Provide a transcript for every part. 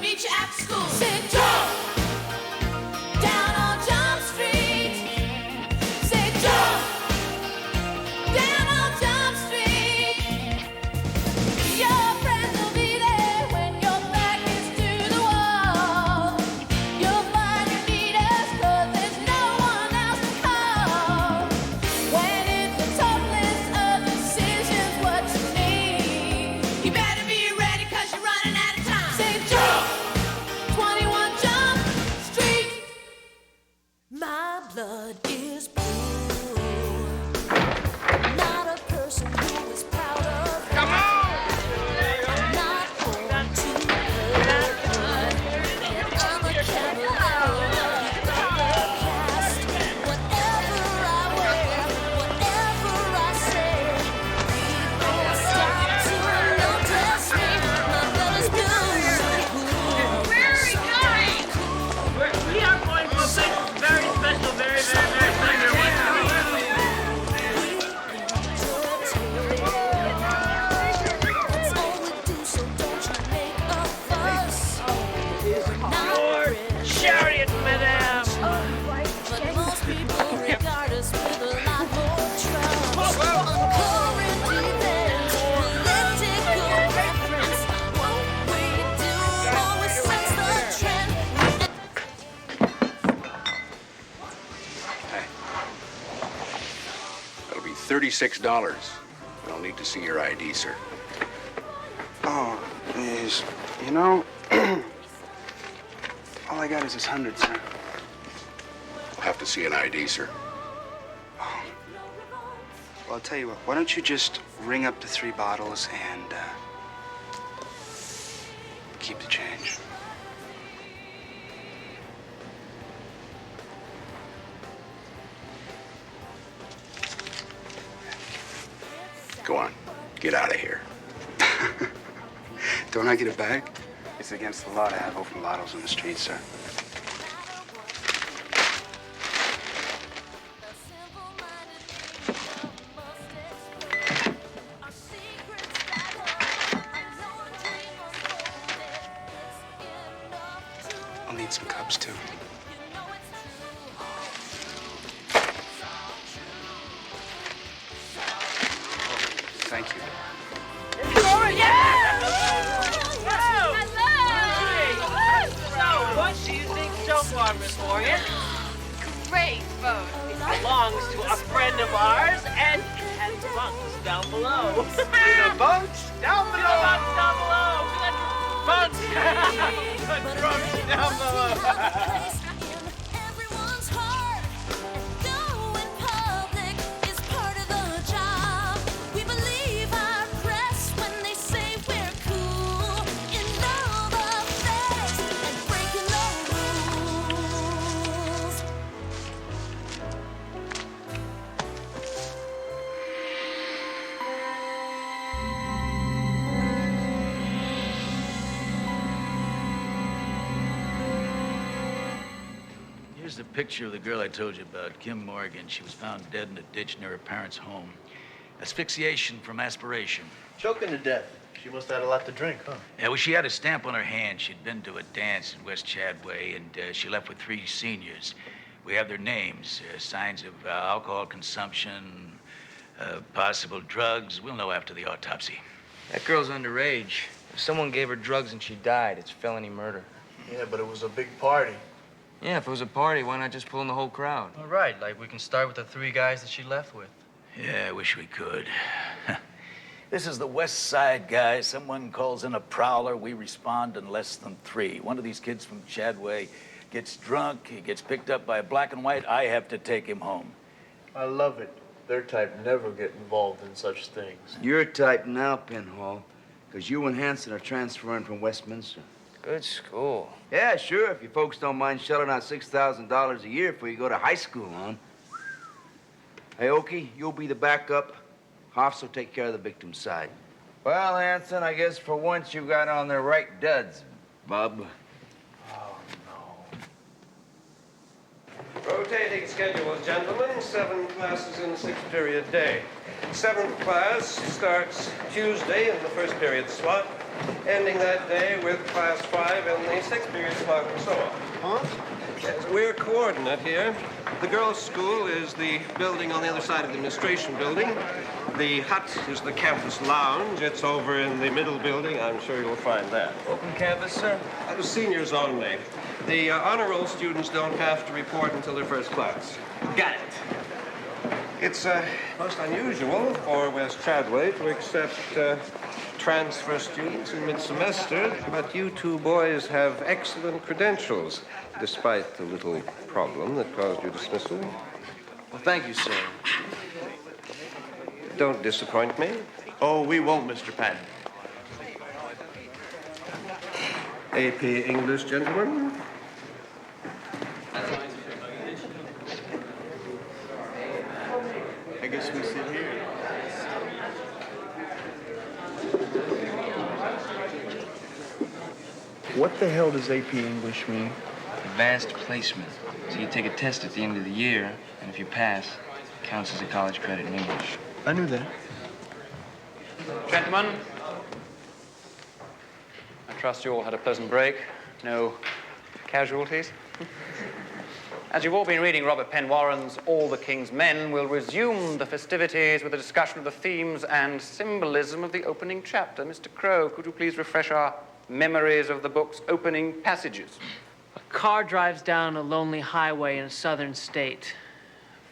meet you at school. Say jump down on Jump Street. Say jump down on Jump Street. Your friends will be there when your back is to the wall. You'll find you need us 'cause there's no one else to call. When it's the toughest of decisions, what you need, you better be ready 'cause you're running out of time. Say jump, 21 Jump Street. My blood is pure. Not a person who is proud of. Come on! Not going to hurt. I'm a cavalier, cast. Whatever I wear, whatever I say, people stop to notice me. My blood is pure. Where are we going? We are going to a big, very special, very special. That's all we do, so don't you make a fuss. Lord, chariot, madame. But most people regard us with a lot more trust. On current events, political reference, what we do always sets the trend. That'll be $36. I'll need to see your ID, sir. Oh, is, you know, all I got is this 100, sir. I'll have to see an ID, sir. Well, I'll tell you what, why don't you just ring up the 3 bottles and, keep the change. Go on. Get out of here. Don't I get a bag? It's against the law to have open bottles in the street, sir. I'll need some cups, too. Thank you. So, what do you think so far, Miss Morgan? Great vote. It belongs to a friend of ours, and it has bunks down below. The bunks down below. The bunks down below. Bunks. The drunks down below. Everyone's heart, and going public is part of the job. We believe our press when they say we're cool, in love affairs and breaking the rules. Here's a picture of the girl I told you about, Kim Morgan. She was found dead in a ditch near her parents' home. Asphyxiation from aspiration. Choking to death. She must have had a lot to drink, huh? Yeah, well, she had a stamp on her hand. She'd been to a dance in West Chadway, and she left with 3 seniors. We have their names, signs of alcohol consumption, possible drugs. We'll know after the autopsy. That girl's underage. If someone gave her drugs and she died, it's felony murder. Yeah, but it was a big party. Yeah, if it was a party, why not just pull in the whole crowd? All right, like we can start with the 3 guys that she left with. Yeah, I wish we could. This is the West Side, guys. Someone calls in a prowler. We respond in less than 3. One of these kids from Chadway gets drunk. He gets picked up by a black and white. I have to take him home. I love it. Their type never get involved in such things. Your type now, Pinhole, because you and Hanson are transferring from Westminster. Good school. Yeah, sure, if you folks don't mind shelling out $6,000 a year before you go to high school, huh? Hey, Okie, you'll be the backup. Hoffs will take care of the victim's side. Well, Hanson, I guess for once you got on the right duds, bub. Rotating schedules, gentlemen. 7 classes in the 6-period day. 7th class starts Tuesday in the 1st period slot. ending that day with Class 5 and the 6th period club and so on. Huh? Yes, we're coordinate here. The girls' school is the building on the other side of the administration building. The hut is the campus lounge. It's over in the middle building. I'm sure you'll find that. Open campus, sir? Seniors only. The honor roll students don't have to report until their first class. Got it. It's most unusual for West Chadway to accept transfer students in mid-semester, but you two boys have excellent credentials, despite the little problem that caused your dismissal. Well, thank you, sir. Don't disappoint me. Oh, we won't, Mr. Patton. AP English, gentlemen. I guess we sit here. What the hell does AP English mean? Advanced placement. So you take a test at the end of the year, and if you pass, it counts as a college credit in English. I knew that. Gentlemen, I trust you all had a pleasant break. No casualties. As you've all been reading Robert Penn Warren's All the King's Men, we'll resume the festivities with a discussion of the themes and symbolism of the opening chapter. Mr. Crow, could you please refresh our memories of the book's opening passages? A car drives down a lonely highway in a southern state,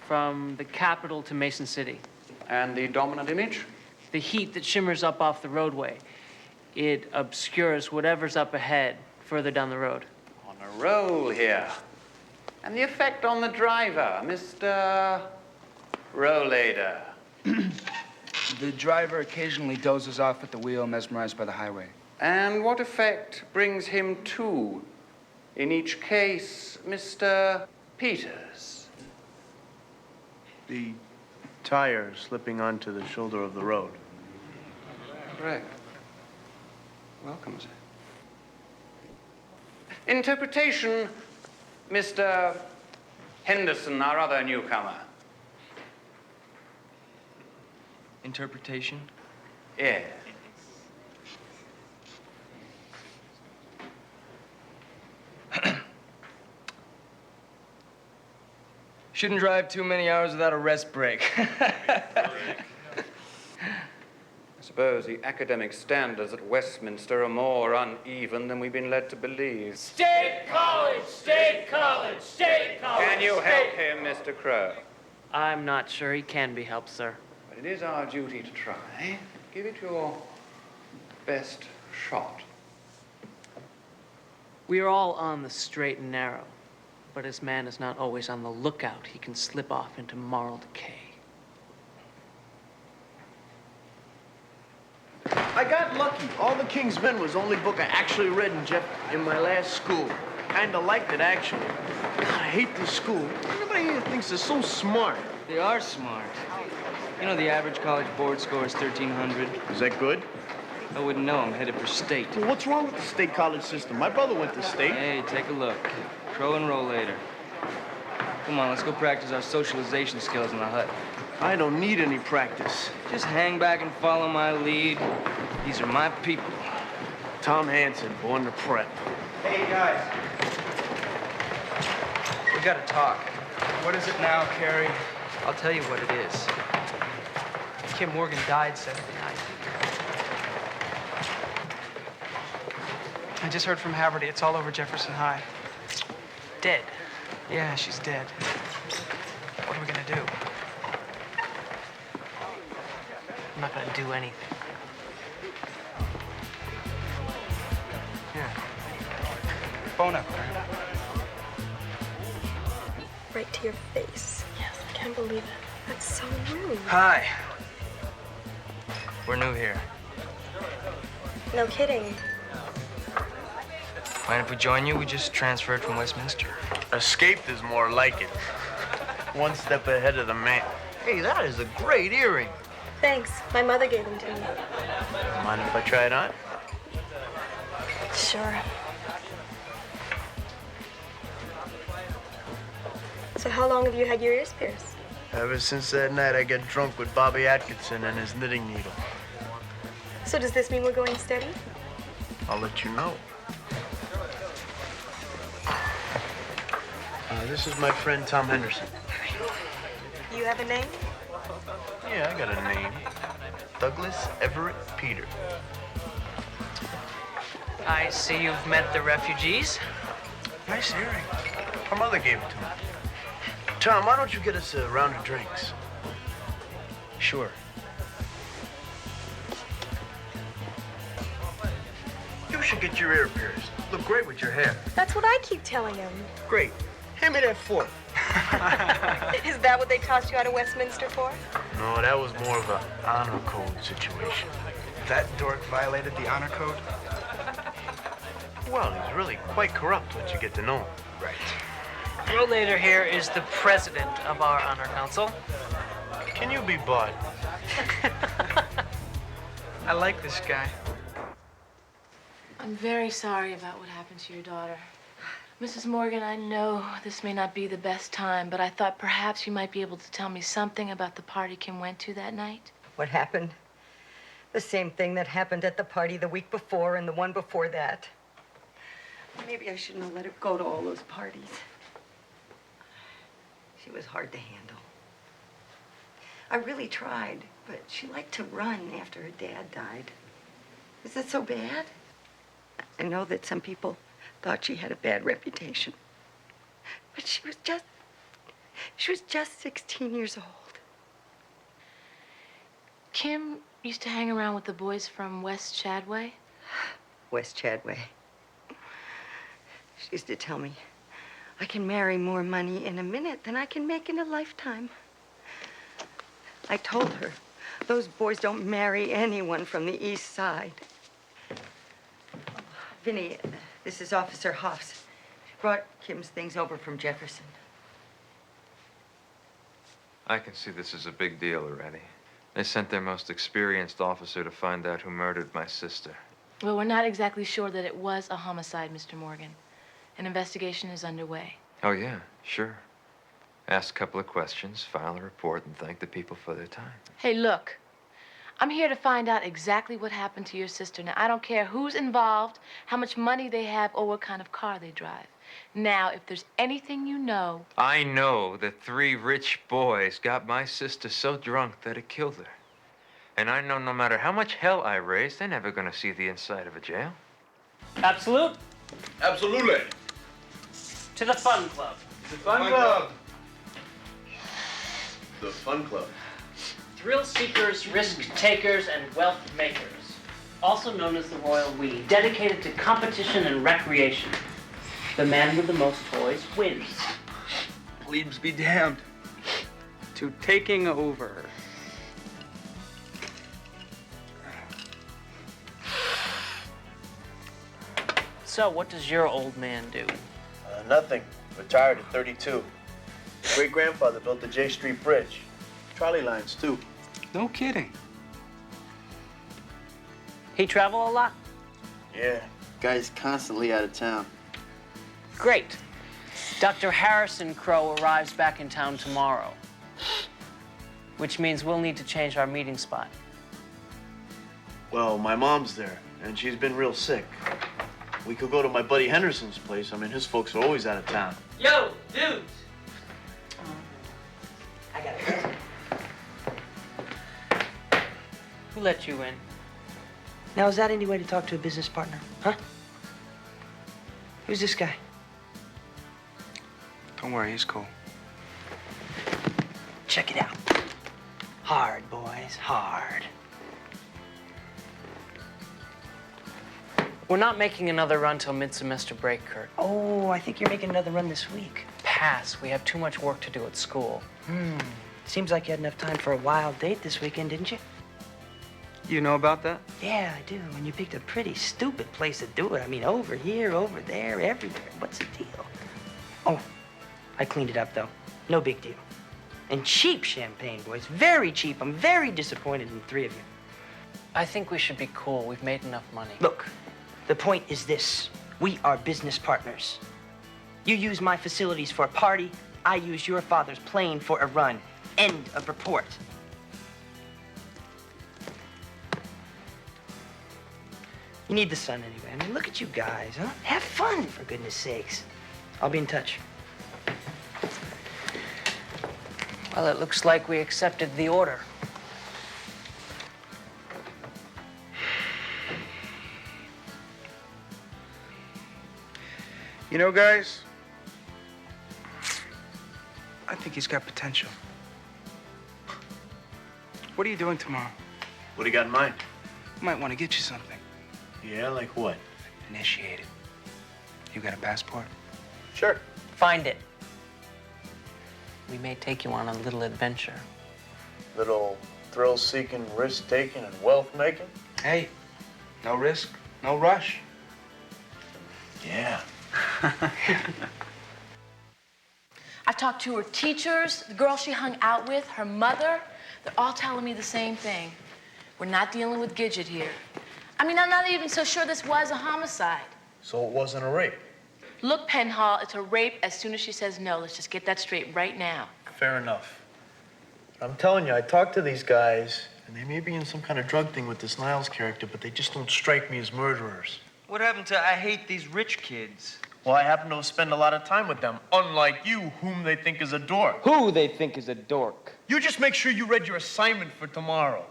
from the capital to Mason City. And the dominant image? The heat that shimmers up off the roadway. It obscures whatever's up ahead, further down the road. On a roll here. And the effect on the driver, Mr. Rollader. The driver occasionally dozes off at the wheel, mesmerized by the highway. And what effect brings him to, in each case, Mr. Peters? The tire slipping onto the shoulder of the road. Correct. Welcome, sir. Interpretation, Mr. Henderson, our other newcomer. Interpretation? Yes. Shouldn't drive too many hours without a rest break. I suppose the academic standards at Westminster are more uneven than we've been led to believe. State college, state college, state college. Can you help him, Mr. Crow? I'm not sure he can be helped, sir. But it is our duty to try. Give it your best shot. We are all on the straight and narrow, but as man is not always on the lookout, he can slip off into moral decay. I got lucky. All the King's Men was the only book I actually read in my last school. Kinda liked it, actually. God, I hate this school. Everybody here thinks they're so smart. They are smart. You know, the average college board score is 1,300. Is that good? I wouldn't know. I'm headed for state. Well, what's wrong with the state college system? My brother went to state. Hey, take a look. Crow and roll later. Come on, let's go practice our socialization skills in the hut. I don't need any practice. Just hang back and follow my lead. These are my people. Tom Hansen, born to prep. Hey, guys. We gotta talk. What is it now, Carrie? I'll tell you what it is. Kim Morgan died Saturday night. I just heard from Haverty. It's all over Jefferson High. Dead. Yeah, she's dead. What are we gonna do? I'm not gonna do anything. Here. Phone up. Right to your face. Yes, I can't believe it. That's so rude. Hi. We're new here. No kidding. Mind if we join you? We just transferred from Westminster. Escaped is more like it. One step ahead of the man. Hey, that is a great earring. Thanks. My mother gave them to me. Mind if I try it on? Sure. So how long have you had your ears pierced? Ever since that night I got drunk with Bobby Atkinson and his knitting needle. So does this mean we're going steady? I'll let you know. This is my friend Tom Henderson. You have a name? Yeah, I got a name. Douglas Everett Peter. I see you've met the refugees. Nice earring. Her mother gave it to me. Tom, why don't you get us a round of drinks? Sure. You should get your ear pierced. Look great with your hair. That's what I keep telling him. Great. Hand me that fork. Is that what they tossed you out of Westminster for? No, that was more of an honor code situation. That dork violated the honor code? Well, he's really quite corrupt once you get to know him. Right. Rollator here is the president of our honor council. Can you be bought? I like this guy. I'm very sorry about what happened to your daughter. Mrs. Morgan, I know this may not be the best time, but I thought perhaps you might be able to tell me something about the party Kim went to that night. What happened? The same thing that happened at the party the week before and the one before that. Maybe I shouldn't have let her go to all those parties. She was hard to handle. I really tried, but she liked to run after her dad died. Is that so bad? I know that some people thought she had a bad reputation, but she was just 16 years old. Kim used to hang around with the boys from West Chadway? West Chadway. She used to tell me, I can marry more money in a minute than I can make in a lifetime. I told her, those boys don't marry anyone from the East Side. Vinny, this is Officer Hoffs. She brought Kim's things over from Jefferson. I can see this is a big deal already. They sent their most experienced officer to find out who murdered my sister. Well, we're not exactly sure that it was a homicide, Mr. Morgan. An investigation is underway. Oh, yeah, sure. Ask a couple of questions, file a report, and thank the people for their time. Hey, look. I'm here to find out exactly what happened to your sister. Now, I don't care who's involved, how much money they have, or what kind of car they drive. Now, if there's anything you know... I know that 3 rich boys got my sister so drunk that it killed her. And I know no matter how much hell I raise, they're never gonna see the inside of a jail. Absolute? Absolutely. To the fun club. The Fun Club. The Fun Club. Thrill seekers, risk takers, and wealth makers. Also known as the Royal We. Dedicated to competition and recreation. The man with the most toys wins. Plebes be damned. To taking over. So, what does your old man do? Nothing. Retired at 32. Great-grandfather built the J Street Bridge. Trolley lines, too. No kidding. He travel a lot? Yeah. Guy's constantly out of town. Great. Dr. Harrison Crowe arrives back in town tomorrow. Which means we'll need to change our meeting spot. Well, my mom's there, and she's been real sick. We could go to my buddy Henderson's place. I mean, his folks are always out of town. Yo, dudes! I got it. Who let you in? Now, is that any way to talk to a business partner, huh? Who's this guy? Don't worry, he's cool. Check it out. Hard, boys, hard. We're not making another run till mid-semester break, Kurt. Oh, I think you're making another run this week. Pass. We have too much work to do at school. Seems like you had enough time for a wild date this weekend, didn't you? You know about that? Yeah, I do. And you picked a pretty stupid place to do it. I mean, over here, over there, everywhere. What's the deal? Oh, I cleaned it up, though. No big deal. And cheap champagne, boys. Very cheap. I'm very disappointed in the 3 of you. I think we should be cool. We've made enough money. Look, the point is this. We are business partners. You use my facilities for a party. I use your father's plane for a run. End of report. You need the sun anyway. I mean, look at you guys, huh? Have fun, for goodness sakes. I'll be in touch. Well, it looks like we accepted the order. You know, guys, I think he's got potential. What are you doing tomorrow? What do you got in mind? Might want to get you something. Yeah, like what? Initiated. You got a passport? Sure. Find it. We may take you on a little adventure. Little thrill-seeking, risk-taking, and wealth-making? Hey, no risk, no rush. Yeah. I've talked to her teachers, the girl she hung out with, her mother. They're all telling me the same thing. We're not dealing with Gidget here. I mean, I'm not even so sure this was a homicide. So it wasn't a rape? Look, Penhall, it's a rape as soon as she says no. Let's just get that straight right now. Fair enough. I'm telling you, I talked to these guys, and they may be in some kind of drug thing with this Niles character, but they just don't strike me as murderers. What happened to I hate these rich kids? Well, I happen to spend a lot of time with them, unlike you, whom they think is a dork. Who they think is a dork? You just make sure you read your assignment for tomorrow.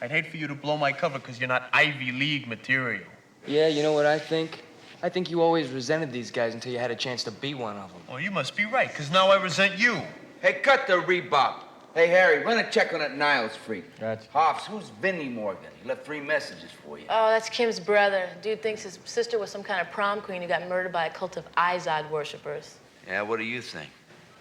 I'd hate for you to blow my cover because you're not Ivy League material. Yeah, you know what I think? I think you always resented these guys until you had a chance to be one of them. Well, you must be right, because now I resent you. Hey, cut the rebop. Hey, Harry, run a check on that Niles freak. Gotcha. Hoffs, who's Vinnie Morgan? He left 3 messages for you. Oh, that's Kim's brother. Dude thinks his sister was some kind of prom queen who got murdered by a cult of Izod worshippers. Yeah, what do you think?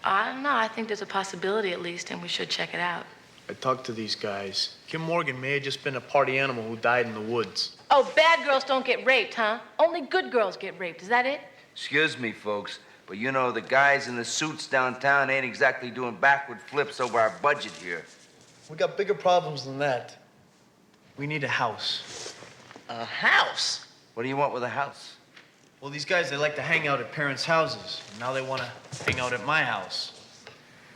I don't know. I think there's a possibility at least, and we should check it out. I talked to these guys. Kim Morgan may have just been a party animal who died in the woods. Oh, bad girls don't get raped, huh? Only good girls get raped. Is that it? Excuse me, folks, but you know, the guys in the suits downtown ain't exactly doing backward flips over our budget here. We got bigger problems than that. We need a house. A house? What do you want with a house? Well, these guys, they like to hang out at parents' houses. And now they want to hang out at my house.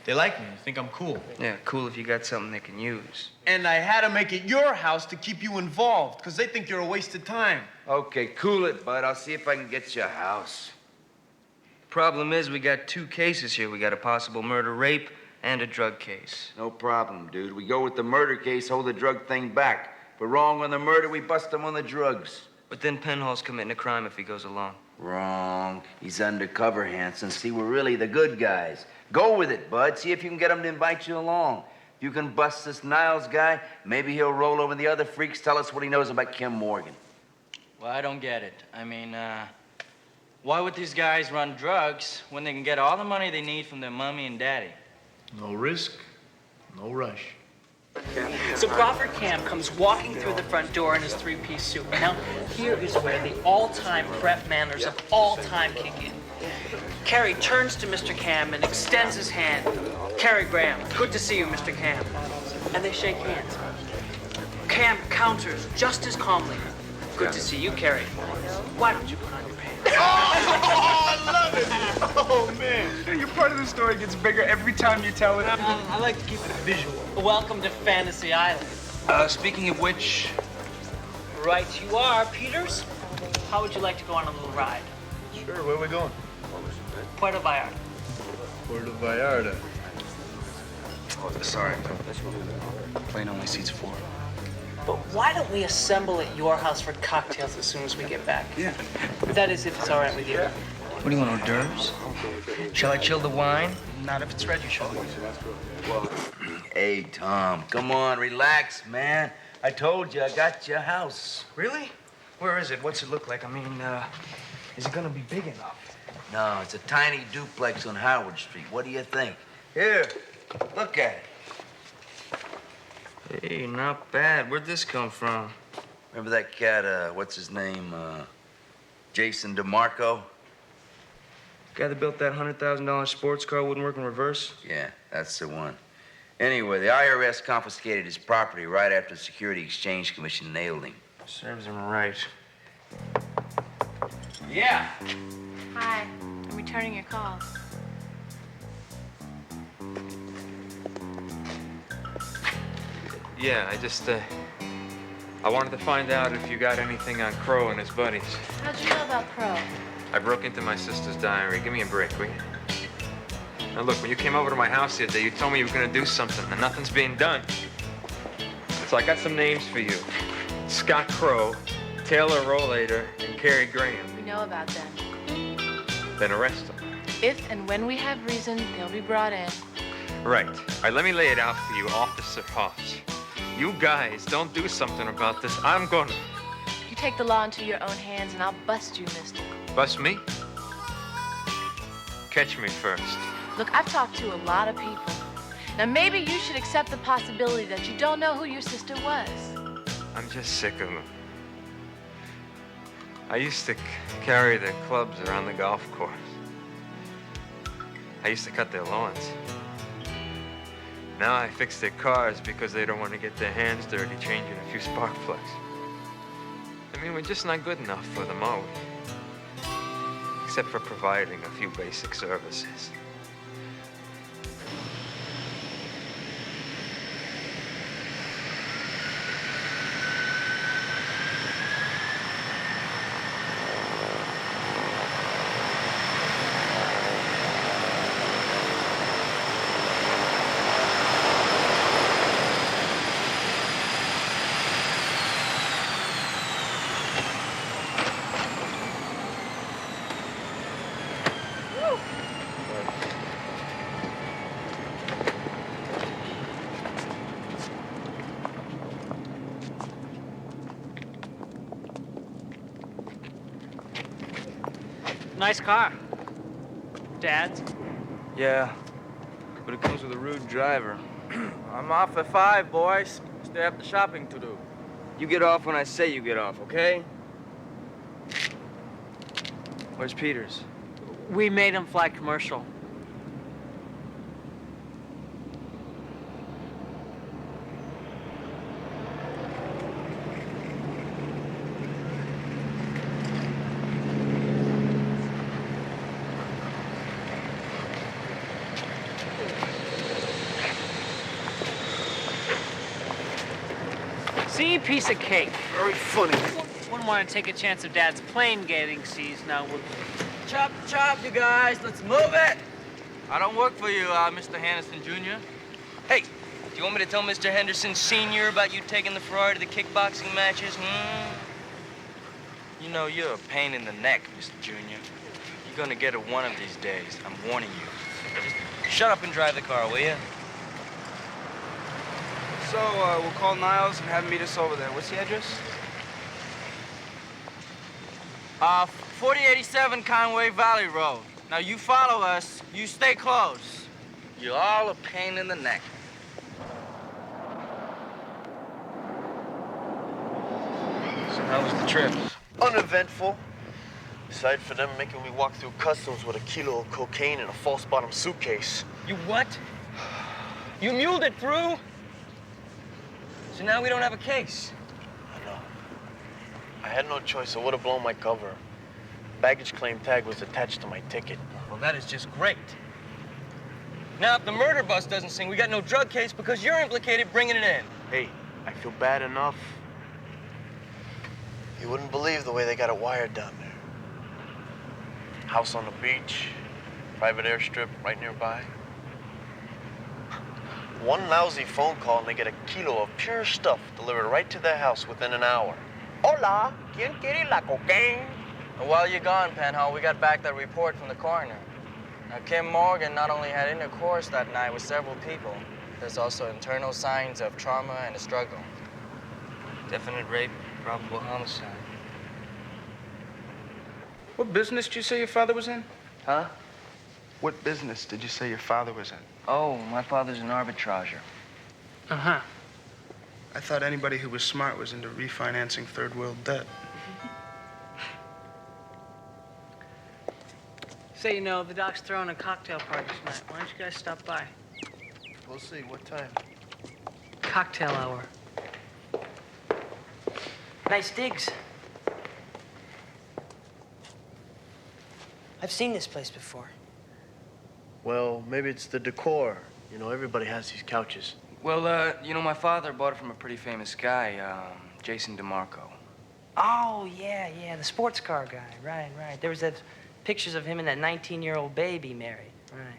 They like me. They think I'm cool. Yeah, cool if you got something they can use. And I had to make it your house to keep you involved, because they think you're a waste of time. Okay, cool it, bud. I'll see if I can get you a house. Problem is, we got 2 cases here. We got a possible murder, rape, and a drug case. No problem, dude. We go with the murder case, hold the drug thing back. If we're wrong on the murder, we bust him on the drugs. But then Penhall's committing a crime if he goes along. Wrong. He's undercover, Hanson. See, we're really the good guys. Go with it, bud. See if you can get him to invite you along. If you can bust this Niles guy, maybe he'll roll over the other freaks, tell us what he knows about Kim Morgan. Well, I don't get it. I mean, why would these guys run drugs when they can get all the money they need from their mommy and daddy? No risk, no rush. So Crawford Camp comes walking through the front door in his 3-piece suit. Now, here is where the all-time prep manners of all time kick in. Carrie turns to Mr. Cam and extends his hand. Carrie Graham, good to see you, Mr. Cam. And they shake hands. Cam counters just as calmly. Good to see you, Carrie. Why don't you put on your pants? Oh, I love it! Oh, man. Your part of the story gets bigger every time you tell it. I like to keep it visual. Welcome to Fantasy Island. Speaking of which... Right you are, Peters. How would you like to go on a little ride? Sure, where are we going? Puerto Vallarta. Puerto Vallarta. Oh, sorry. Plane only seats 4. But why don't we assemble at your house for cocktails as soon as we get back? Yeah. That is, if it's all right with you. What do you want, hors d'oeuvres? Shall I chill the wine? Not if it's ready, shall we? Hey, Tom, come on, relax, man. I told you I got your house. Really? Where is it? What's it look like? I mean, is it gonna be big enough? No, it's a tiny duplex on Howard Street. What do you think? Here, look at it. Hey, not bad. Where'd this come from? Remember that cat, what's his name, Jason DeMarco? Guy that built that $100,000 sports car wouldn't work in reverse? Yeah, that's the one. Anyway, the IRS confiscated his property right after the Security Exchange Commission nailed him. Serves him right. Yeah. Hi. I'm returning your call. Yeah, I just, I wanted to find out if you got anything on Crow and his buddies. How'd you know about Crow? I broke into my sister's diary. Give me a break, will you? Now look, when you came over to my house the other day, you told me you were gonna do something, and nothing's being done. So I got some names for you. Scott Crow, Taylor Rollator, and Carrie Graham. We know about them. Then arrest them. If and when we have reason, they'll be brought in. Right. All right, let me lay it out for you, Officer Hobbs. You guys don't do something about this, I'm gonna. You take the law into your own hands and I'll bust you, mister. Bust me? Catch me first. Look, I've talked to a lot of people. Now maybe you should accept the possibility that you don't know who your sister was. I'm just sick of them. I used to carry their clubs around the golf course. I used to cut their lawns. Now I fix their cars because they don't want to get their hands dirty changing a few spark plugs. I mean, we're just not good enough for them, are we? Except for providing a few basic services. Nice car. Dad's? Yeah, but it comes with a rude driver. I'm off at 5, boys. Still have the shopping to do. You get off when I say you get off, okay? Where's Peters? We made him fly commercial. See, piece of cake. Very funny. Wouldn't want to take a chance of Dad's plane getting seized now, would we? Chop, chop, you guys. Let's move it. I don't work for you, Mr. Henderson Jr. Hey, do you want me to tell Mr. Henderson Sr. about you taking the Ferrari to the kickboxing matches? You know, you're a pain in the neck, Mr. Jr. You're gonna get it one of these days. I'm warning you. Just shut up and drive the car, will you? So, we'll call Niles and have him meet us over there. What's the address? 4087 Conway Valley Road. Now, you follow us, you stay close. You're all a pain in the neck. So how was the trip? Uneventful. Aside for them making me walk through customs with a kilo of cocaine in a false bottom suitcase. You what? You muled it through? So now we don't have a case. I know. I had no choice. I would have blown my cover. Baggage claim tag was attached to my ticket. Well, that is just great. Now, if the murder bus doesn't sing, we got no drug case because you're implicated bringing it in. Hey, I feel bad enough. You wouldn't believe the way they got it wired down there. House on the beach, private airstrip right nearby. One lousy phone call and they get a kilo of pure stuff delivered right to their house within an hour. Hola, ¿quién quiere la cocaine? And while you're gone, Penhall, we got back that report from the coroner. Now, Kim Morgan not only had intercourse that night with several people, there's also internal signs of trauma and a struggle. Definite rape, probable homicide. What business did you say your father was in? Huh? What business did you say your father was in? Oh, my father's an arbitrager. Uh-huh. I thought anybody who was smart was into refinancing third world debt. Say, you know, the doc's throwing a cocktail party tonight. Why don't you guys stop by? We'll see. What time? Cocktail hour. Nice digs. I've seen this place before. Well, maybe it's the decor. You know, everybody has these couches. Well, you know, my father bought it from a pretty famous guy, Jason DeMarco. Oh, yeah, the sports car guy. Right. There was that pictures of him and that 19-year-old baby married. Right.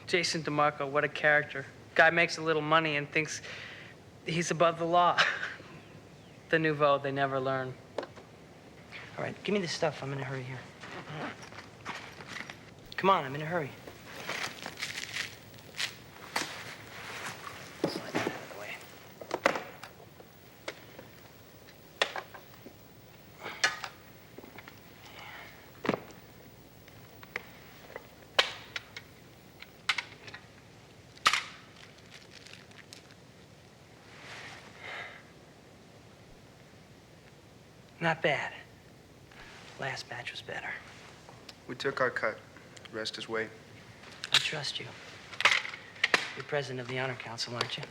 Jason DeMarco, what a character. Guy makes a little money and thinks he's above the law. The nouveau, they never learn. All right, give me the stuff. I'm in a hurry here. Come on, I'm in a hurry. Slide that out of the way. Not bad. Last batch was better. We took our cut. The rest is weight. I trust you. You're president of the Honor Council, aren't you?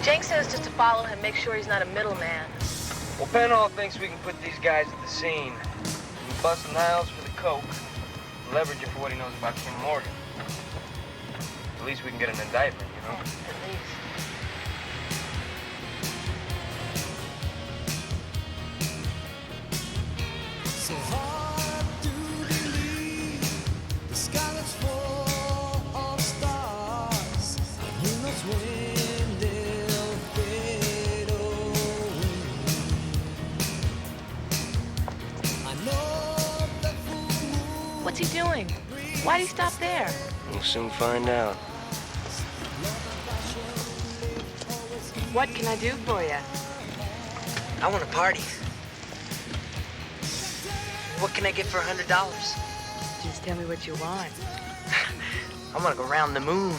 Jenk says just to follow him, make sure he's not a middleman. Well, Penhall thinks we can put these guys at the scene. We can bust Niles for the coke, and leverage it for what he knows about Kim Morgan. At least we can get an indictment, you know? At least. So hard to believe the sky that's full of stars. Who knows when they'll fade away? I know the fool. What's he doing? Why'd he stop there? We'll soon find out. What can I do for you? I want a party. What can I get for $100? Just tell me what you want. I want to go around the moon.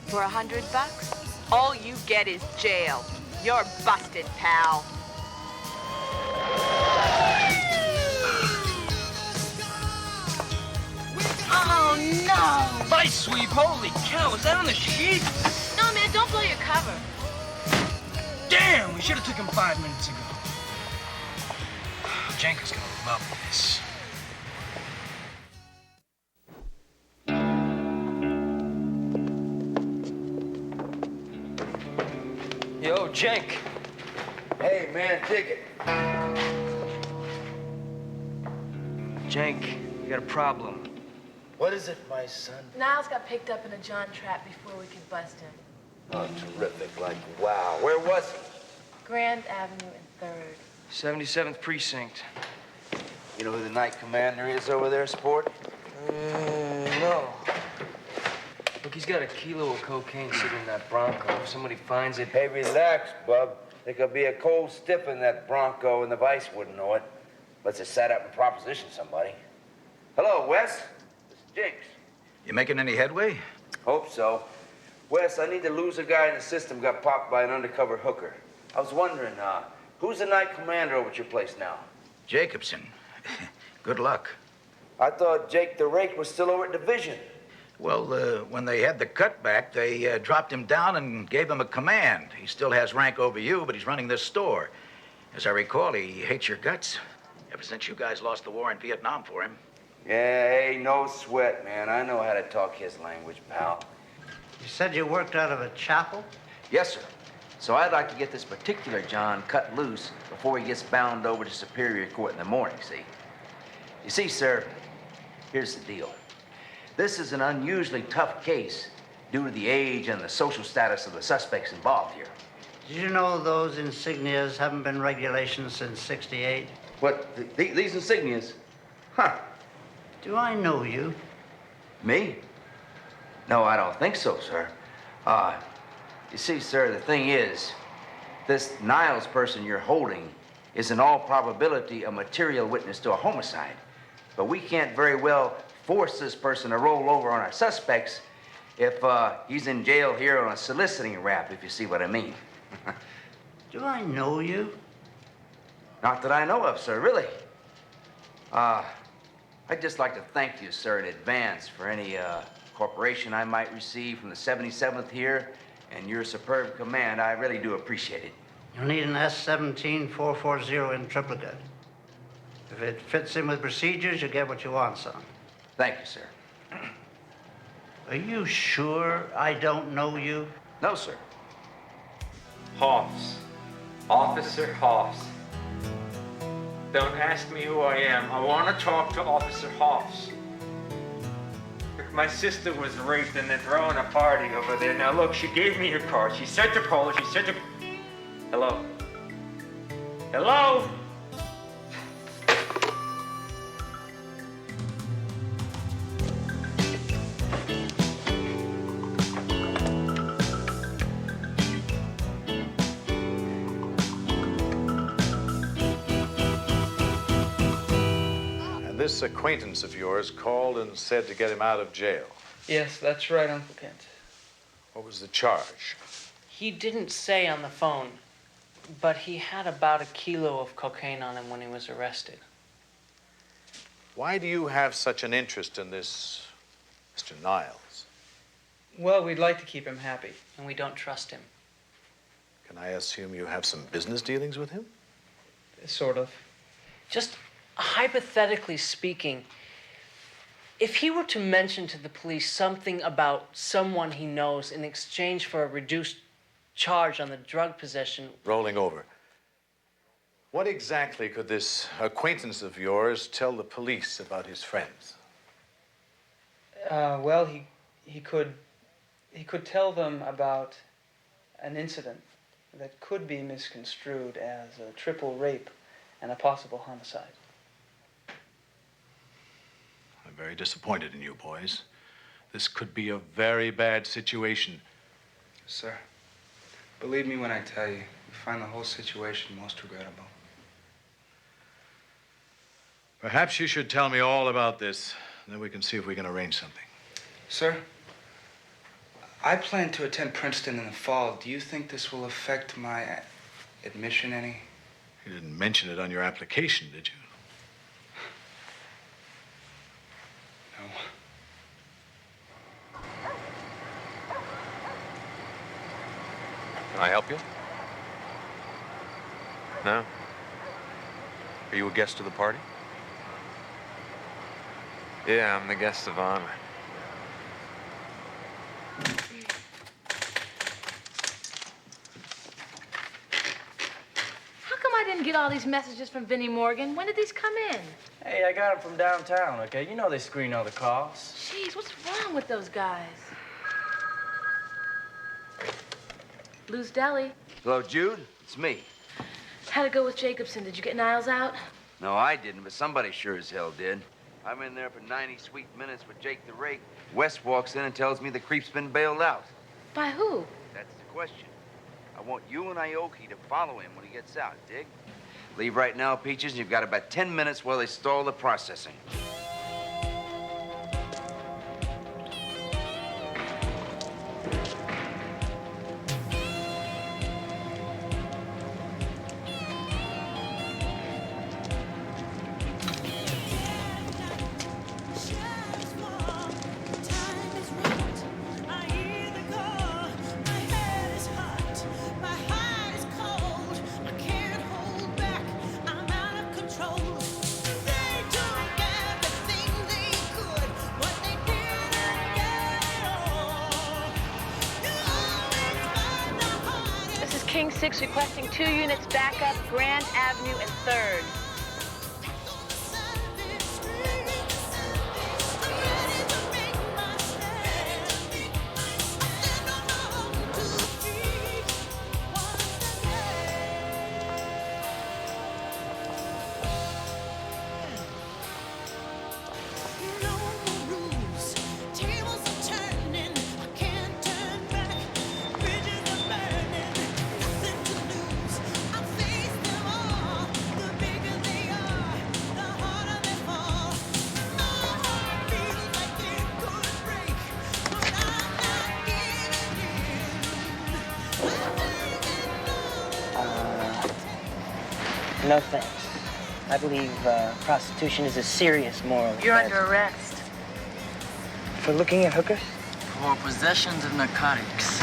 For $100? All you get is jail. You're busted, pal. Oh, no! Vice sweep, holy cow, is that on the sheet? No, man, don't blow your cover. Damn, we should have took him 5 minutes ago. Jenka's gonna love this. Yo, Jenk. Hey, man, ticket. Jenk, you got a problem. What is it, my son? Niles got picked up in a John trap before we could bust him. Oh, terrific. Like, wow. Where was he? Grand Avenue and 3rd. 77th Precinct. You know who the night commander is over there, sport? No. Look, he's got a kilo of cocaine sitting in that Bronco. If somebody finds it... Hey, relax, bub. There could be a cold stiff in that Bronco and the vice wouldn't know it. Let's just set up and proposition somebody. Hello, Wes. This is Jinx. You making any headway? Hope so. Wes, I need to lose a guy in the system got popped by an undercover hooker. I was wondering, who's the night commander over at your place now? Jacobson. Good luck. I thought Jake the Rake was still over at Division. Well, when they had the cutback, they dropped him down and gave him a command. He still has rank over you, but he's running this store. As I recall, he hates your guts. Ever since you guys lost the war in Vietnam for him. Yeah, hey, no sweat, man. I know how to talk his language, pal. You said you worked out of a chapel? Yes, sir. So I'd like to get this particular John cut loose before he gets bound over to Superior Court in the morning, see? You see, sir, here's the deal. This is an unusually tough case due to the age and the social status of the suspects involved here. Did you know those insignias haven't been regulations since '68? What, these insignias? Huh. Do I know you? Me? No, I don't think so, sir. You see, sir, the thing is, this Niles person you're holding is in all probability a material witness to a homicide. But we can't very well force this person to roll over on our suspects if he's in jail here on a soliciting rap, if you see what I mean. Do I know you? Not that I know of, sir, really. I'd just like to thank you, sir, in advance for any cooperation I might receive from the 77th here and your superb command. I really do appreciate it. You'll need an S-17-440 in triplicate. If it fits in with procedures, you'll get what you want, son. Thank you, sir. Are you sure I don't know you? No, sir. Hoffs. Officer Hoffs. Don't ask me who I am. I want to talk to Officer Hoffs. My sister was raped and they're throwing a party over there. Now look, she gave me her card. She said to call her. She said to... Hello? Hello? This acquaintance of yours called and said to get him out of jail. Yes, that's right, Uncle Kent. What was the charge? He didn't say on the phone, but he had about 1 kilo of cocaine on him when he was arrested. Why do you have such an interest in this Mr. Niles? Well, we'd like to keep him happy, and we don't trust him. Can I assume you have some business dealings with him? Sort of. Just hypothetically speaking, if he were to mention to the police something about someone he knows in exchange for a reduced charge on the drug possession... Rolling over. What exactly could this acquaintance of yours tell the police about his friends? Well, he could tell them about an incident that could be misconstrued as a triple rape and a possible homicide. I'm very disappointed in you, boys. This could be a very bad situation. Sir, believe me when I tell you, we find the whole situation most regrettable. Perhaps you should tell me all about this, and then we can see if we can arrange something. Sir, I plan to attend Princeton in the fall. Do you think this will affect my admission any? You didn't mention it on your application, did you? No. Can I help you? No? Are you a guest of the party? Yeah, I'm the guest of honor. How come I didn't get all these messages from Vinnie Morgan? When did these come in? Hey, I got them from downtown, okay? You know they screen all the calls. Jeez, what's wrong with those guys? Lou's Deli. Hello, Jude. It's me. How'd it go with Jacobson? Did you get Niles out? No, I didn't, but somebody sure as hell did. I'm in there for 90 sweet minutes with Jake the Rake. Wes walks in and tells me the creep's been bailed out. By who? That's the question. I want you and Aoki to follow him when he gets out, dig? Leave right now, Peaches, and you've got about 10 minutes while they stall the processing. King 6 requesting 2 units backup, Grand Avenue and 3rd. No thanks. I believe prostitution is a serious moral offense. You're under arrest. For looking at hookers? For possessions of narcotics.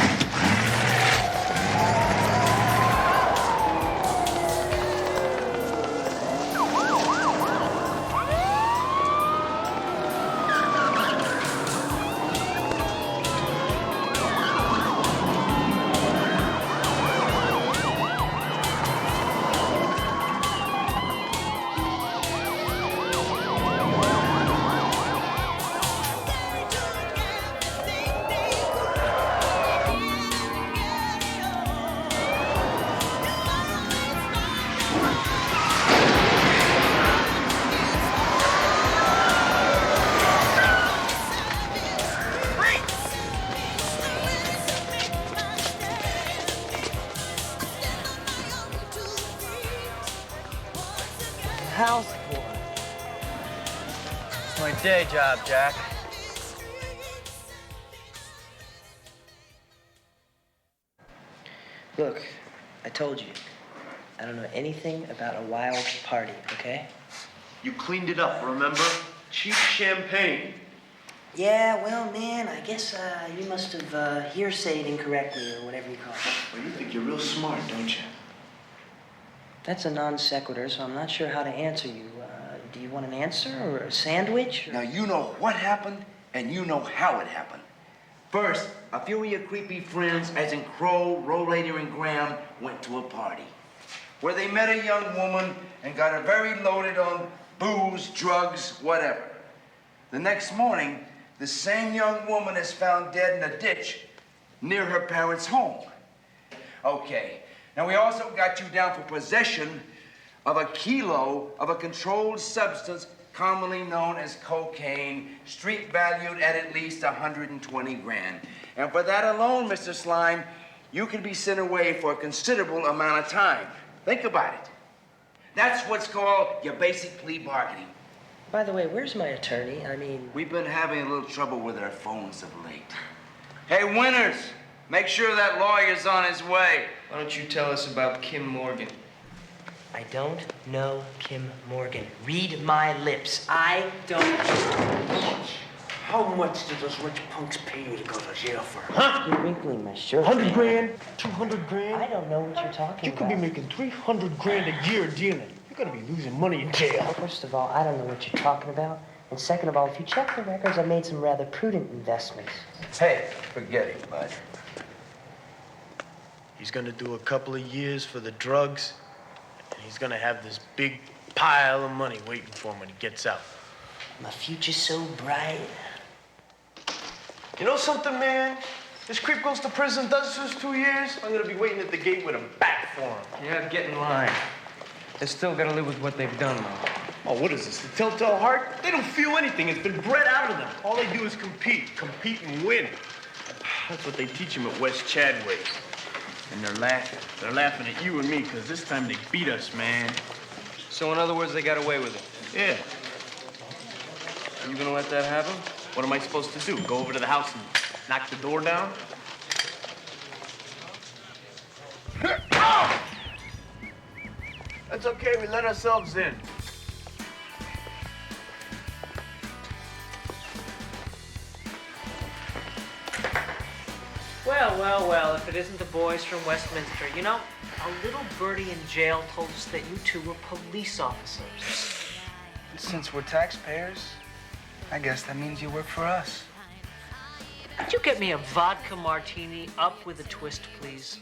houseboy. It's my day job, Jack. Look, I told you, I don't know anything about a wild party, okay? You cleaned it up, remember? Cheap champagne. Yeah, well, man, I guess you must have hearsayed incorrectly or whatever you call it. Well, you think you're real smart, don't you? That's a non sequitur, so I'm not sure how to answer you. Do you want an answer or a sandwich? Or... Now, you know what happened, and you know how it happened. First, a few of your creepy friends, as in Crow, Rollator, and Graham, went to a party where they met a young woman and got her very loaded on booze, drugs, whatever. The next morning, the same young woman is found dead in a ditch near her parents' home. Okay, now we also got you down for possession of a kilo of a controlled substance commonly known as cocaine, street valued at least 120 grand. And for that alone, Mr. Slime, you can be sent away for a considerable amount of time. Think about it. That's what's called your basic plea bargaining. By the way, where's my attorney? I mean... We've been having a little trouble with our phones of late. Hey, Winters, make sure that lawyer's on his way. Why don't you tell us about Kim Morgan? I don't know Kim Morgan. Read my lips. I don't... How much did those rich punks pay you to go to jail for? Huh? You're wrinkling my shirt. 100 grand? 200 grand? I don't know what you're talking about. You could be making 300 grand a year dealing. You're gonna be losing money in jail. First of all, I don't know what you're talking about. And second of all, if you check the records, I made some rather prudent investments. Hey, forget it, bud. He's gonna do a couple of years for the drugs, and he's gonna have this big pile of money waiting for him when he gets out. My future's so bright. You know something, man? This creep goes to prison, does his 2 years. I'm gonna be waiting at the gate with a bat for him. Yeah, get in line. They still gotta live with what they've done, though. Oh, what is this, the telltale heart? They don't feel anything. It's been bred out of them. All they do is compete and win. That's what they teach them at West Chadway. And they're laughing. They're laughing at you and me, because this time they beat us, man. So in other words, they got away with it? Yeah. You gonna let that happen? What am I supposed to do? Go over to the house and knock the door down? That's okay, we let ourselves in. Well, if it isn't the boys from Westminster. You know, a little birdie in jail told us that you two were police officers. Since we're taxpayers, I guess that means you work for us. Could you get me a vodka martini up with a twist, please?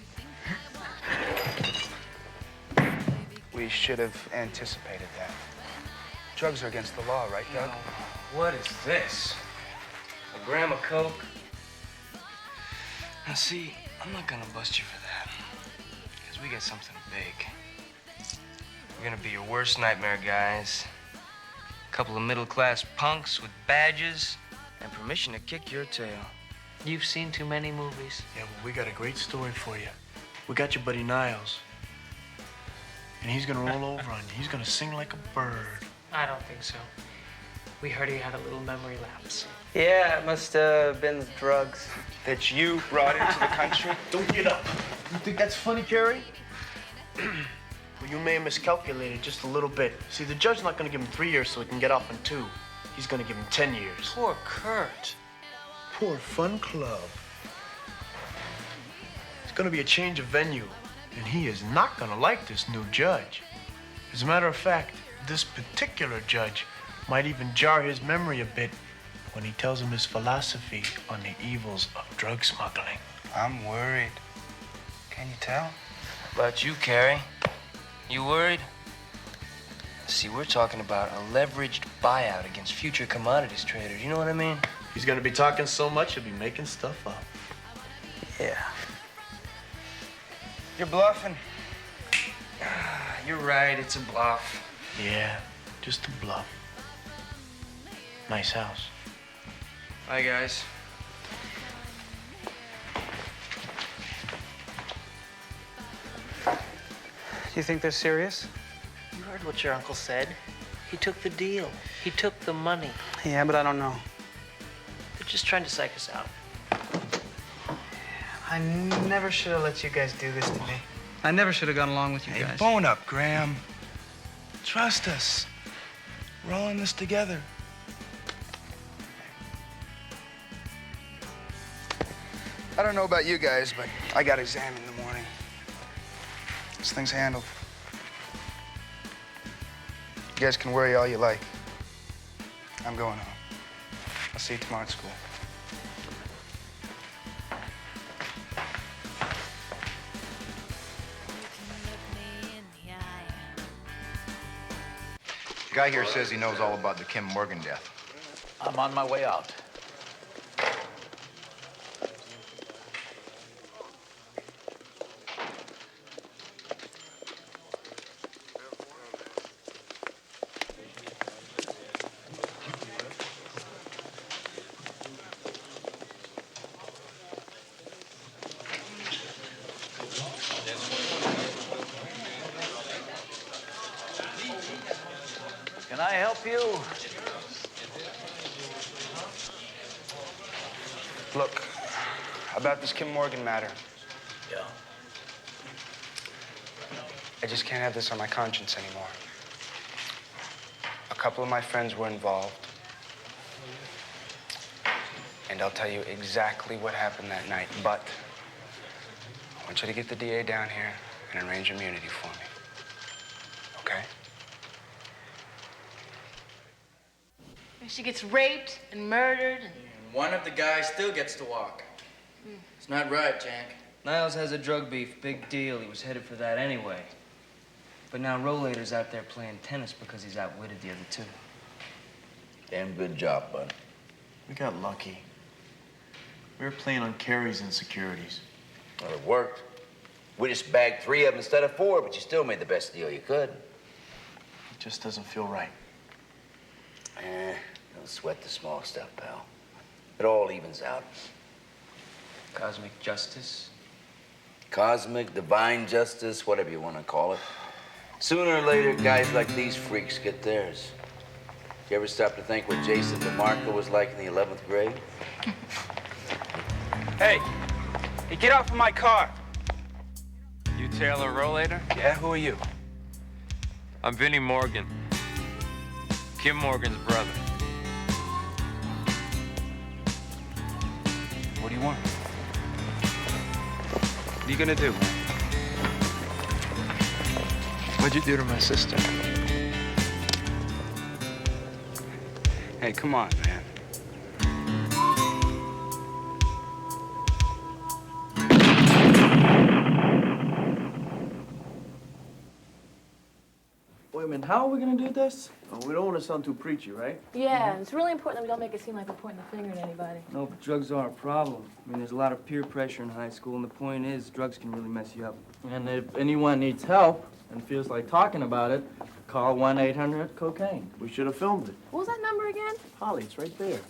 We should have anticipated that. Drugs are against the law, right, Doug? What is this? A gram of coke? Now, see, I'm not gonna bust you for that. Because we got something big. We're gonna be your worst nightmare, guys. A couple of middle-class punks with badges and permission to kick your tail. You've seen too many movies. Yeah, well, we got a great story for you. We got your buddy Niles. And he's gonna roll over on you. He's gonna sing like a bird. I don't think so. We heard he had a little memory lapse. Yeah, it must have been the drugs that you brought into the country. Don't get up. You think that's funny, Carrie? Well, you may have miscalculated just a little bit. See, the judge's not gonna give him 3 years so he can get off in 2. He's gonna give him 10 years. Poor Kurt. Poor fun club. It's gonna be a change of venue, and he is not gonna like this new judge. As a matter of fact, this particular judge might even jar his memory a bit when he tells him his philosophy on the evils of drug smuggling. I'm worried. Can you tell? How about you, Carrie? You worried? See, we're talking about a leveraged buyout against future commodities traders. You know what I mean? He's gonna be talking so much, he'll be making stuff up. Yeah. You're bluffing. You're right, it's a bluff. Yeah, just a bluff. Nice house. Bye, guys. Do you think they're serious? You heard heard what your uncle said. He took the deal. He took the money. Yeah, but I don't know. They're just trying to psych us out. I never should have let you guys do this to me. I never should have gone along with you Hey, guys. bone up, Graham. Trust us. We're all in this together. I don't know about you guys, but I got exam in the morning. This thing's handled. You guys can worry all you like. I'm going home. I'll see you tomorrow at school. The guy here says he knows all about the Kim Morgan death. I'm on my way out. Can I help you? Look, about this Kim Morgan matter. Yeah. I just can't have this on my conscience anymore. A couple of my friends were involved. And I'll tell you exactly what happened that night, but I want you to get the DA down here and arrange immunity for me. Okay? She gets raped and murdered and... One of the guys still gets to walk. It's not right, Jank. Niles has a drug beef, big deal. He was headed for that anyway. But now Rollator's out there playing tennis because he's outwitted the other two. Damn good job, bud. We got lucky. We were playing on carries and securities. Well, it worked. We just bagged 3 of them instead of 4, but you still made the best deal you could. It just doesn't feel right. Don't sweat the small stuff, pal. It all evens out. Cosmic justice? Cosmic, divine justice, whatever you want to call it. Sooner or later, guys like these freaks get theirs. You ever stop to think what Jason DeMarco was like in the 11th grade? Hey, get off of my car. You Taylor Rollator? Yeah, who are you? I'm Vinnie Morgan. Kim Morgan's brother. What do you want? What are you gonna do? What'd you do to my sister? Hey, come on, man. Wait a minute, how are we gonna do this? Oh, we don't want to sound too preachy, right? Yeah, it's really important that we don't make it seem like we're pointing the finger at anybody. No, but drugs are a problem. I mean, there's a lot of peer pressure in high school, and the point is, drugs can really mess you up. And if anyone needs help and feels like talking about it, call 1-800-COCAINE. We should have filmed it. What was that number again? Holly, it's right there.